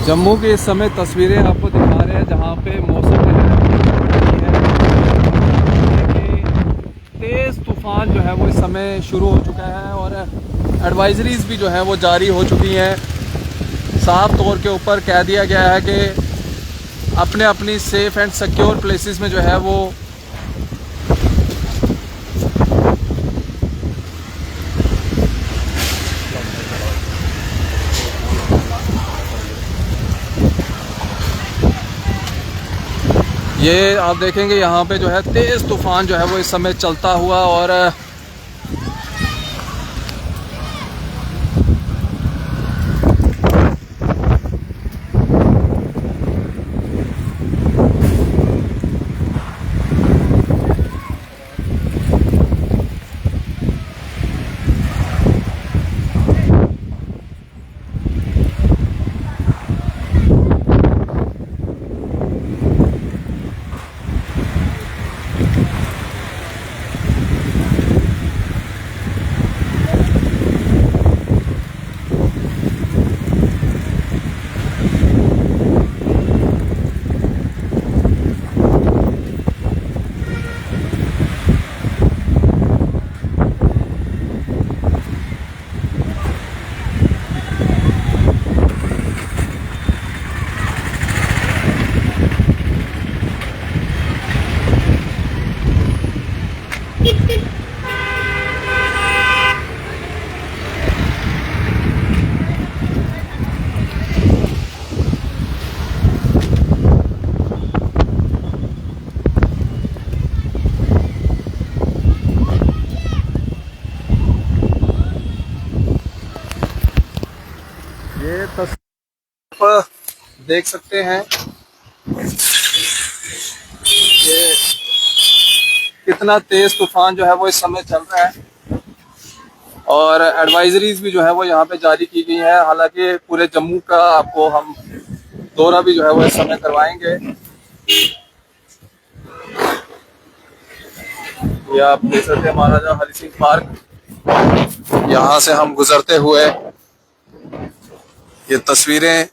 जम्मू की इस समय तस्वीरें आपको दिखा रहे हैं जहाँ पे मौसम जो है तेज़ तूफ़ान जो है वो इस समय शुरू हो चुका है और एडवाइजरीज भी जो है वो जारी हो चुकी हैं। साफ तौर के ऊपर कह दिया गया है कि अपने अपनी सेफ़ एंड सिक्योर प्लेसेस में जो है वो ये आप देखेंगे यहाँ पे जो है तेज़ तूफ़ान जो है वो इस समय चलता हुआ और ये तस्वीर आप देख सकते हैं ये कितना तेज़ तूफ़ान जो है वो इस समय चल रहा है और एडवाइजरीज भी जो है वो यहाँ पे जारी की गई है। हालांकि पूरे जम्मू का आपको हम दौरा भी जो है वो इस समय करवाएंगे। ये आप देख सकते हैं महाराजा हरि सिंह पार्क, यहाँ से हम गुजरते हुए ये तस्वीरें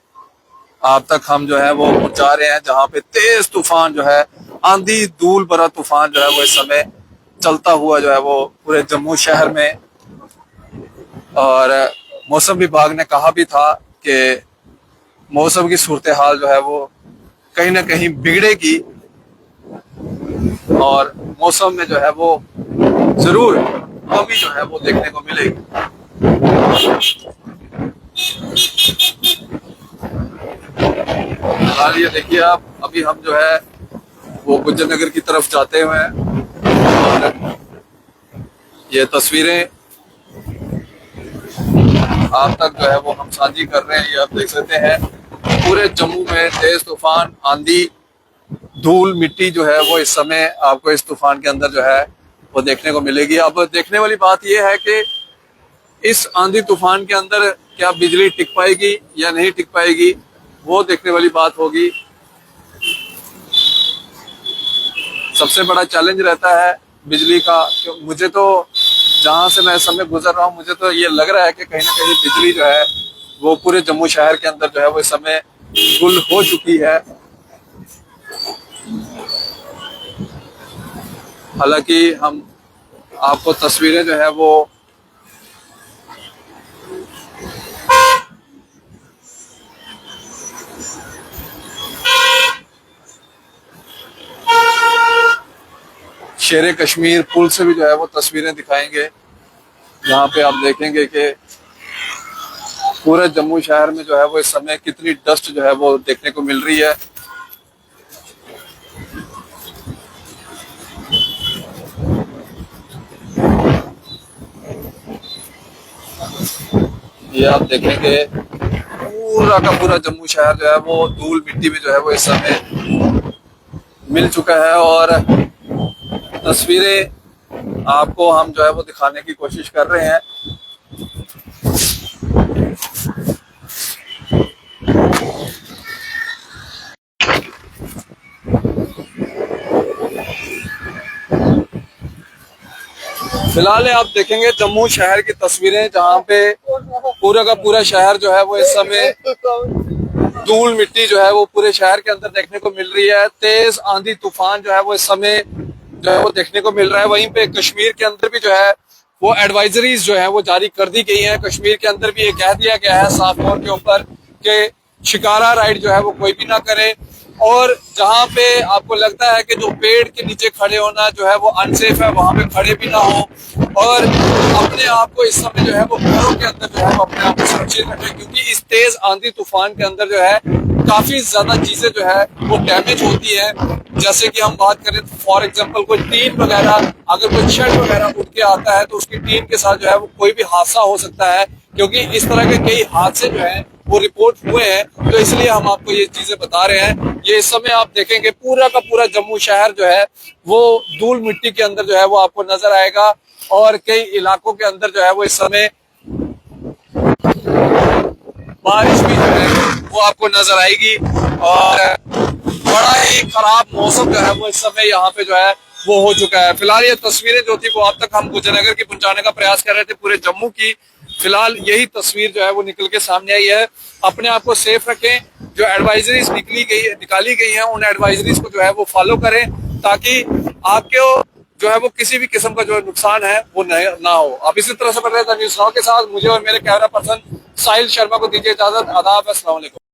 आप तक हम जो है वो पहुंचा रहे हैं जहाँ पे तेज तूफान जो है आंधी धूल भरा तूफान जो है वो इस समय चलता हुआ जो है वो पूरे जम्मू शहर में। और मौसम विभाग ने कहा भी था कि मौसम की सूरत हाल जो है वो कहीं ना कहीं बिगड़ेगी और मौसम में जो है वो जरूर कमी जो है वो देखने को मिलेगी। फिलहाल ये देखिए आप, अभी हम जो है वो गुज्जर नगर की तरफ जाते हुए हैं और ये तस्वीरें आप तक जो है वो हम साझी कर रहे हैं। ये आप देख सकते हैं पूरे जम्मू में तेज तूफान, आंधी, धूल, मिट्टी जो है वो इस समय आपको इस तूफान के अंदर जो है वो देखने को मिलेगी। अब देखने वाली बात यह है कि इस आंधी तूफान के अंदर क्या बिजली टिक पाएगी या नहीं टिक पाएगी, वो देखने वाली बात होगी। सबसे बड़ा चैलेंज रहता है बिजली का। मुझे तो जहां से मैं इस समय गुजर रहा हूँ मुझे तो ये लग रहा है कि कहीं ना कहीं बिजली जो है वो पूरे जम्मू शहर के अंदर जो है वो इस समय गुल हो चुकी है। हालांकि हम आपको तस्वीरें जो है वो शेरे कश्मीर पुल से भी जो है वो तस्वीरें दिखाएंगे जहाँ पे आप देखेंगे कि पूरे जम्मू शहर में जो है वो इस समय कितनी डस्ट जो है वो देखने को मिल रही है। ये आप देखेंगे पूरा का पूरा जम्मू शहर जो है वो धूल मिट्टी में जो है वो इस समय मिल चुका है और तस्वीरें आपको हम जो है वो दिखाने की कोशिश कर रहे हैं। फिलहाल आप देखेंगे जम्मू शहर की तस्वीरें जहाँ पे पूरा का पूरा शहर जो है वो इस समय धूल मिट्टी जो है वो पूरे शहर के अंदर देखने को मिल रही है। तेज आंधी तूफान जो है वो इस समय जो है वो देखने को मिल रहा है। वहीं पे कश्मीर के अंदर भी जो है वो एडवाइजरीज जो है वो जारी कर दी गई हैं। कश्मीर के अंदर भी ये कह दिया गया है साफ तौर के ऊपर कि शिकारा राइड जो है वो कोई भी ना करे, और जहां पे आपको लगता है कि जो पेड़ के नीचे खड़े होना जो है वो अनसेफ है, वहां पे खड़े भी ना हो, और अपने आप को इस समय जो है वो घरों के अंदर जो है वो अपने आप को सुरक्षित रखें, क्योंकि इस तेज आंधी तूफान के अंदर जो है काफी ज्यादा चीजें जो है वो डैमेज होती है। जैसे कि हम बात करें तो फॉर एग्जांपल कोई टीन वगैरह, अगर कोई शेड वगैरह उठ के आता है तो उसकी टीन के साथ जो है वो कोई भी हादसा हो सकता है, क्योंकि इस तरह के कई हादसे जो है वो रिपोर्ट हुए हैं। तो इसलिए हम आपको ये चीजें बता रहे हैं। ये इस समय आप देखेंगे पूरा का पूरा जम्मू शहर जो है वो धूल मिट्टी के अंदर जो है वो आपको नजर आएगा, और कई इलाकों के अंदर जो है वो इस समय बारिश भी जो है वो आपको नजर आएगी, और बड़ा ही खराब मौसम जो है वो इस समय यहाँ पे जो है वो हो चुका है। फिलहाल ये तस्वीरें जो थी वो अब तक हम गुजरनगर की पहुंचाने का प्रयास कर रहे थे पूरे जम्मू की। फिलहाल यही तस्वीर जो है वो निकल के सामने आई है। अपने आप को सेफ रखें, जो एडवाइजरीज निकाली गई हैं उन एडवाइजरीज को जो है वो फॉलो करें, ताकि आपके जो है वो किसी भी किस्म का जो नुकसान है वो ना हो। आप इसी तरह से बन रहे थे न्यूज़ नाउ के साथ। मुझे और मेरे कैमरा पर्सन साहिल शर्मा को दीजिए इजाजत। आदाब, अस्सलाम वालेकुम।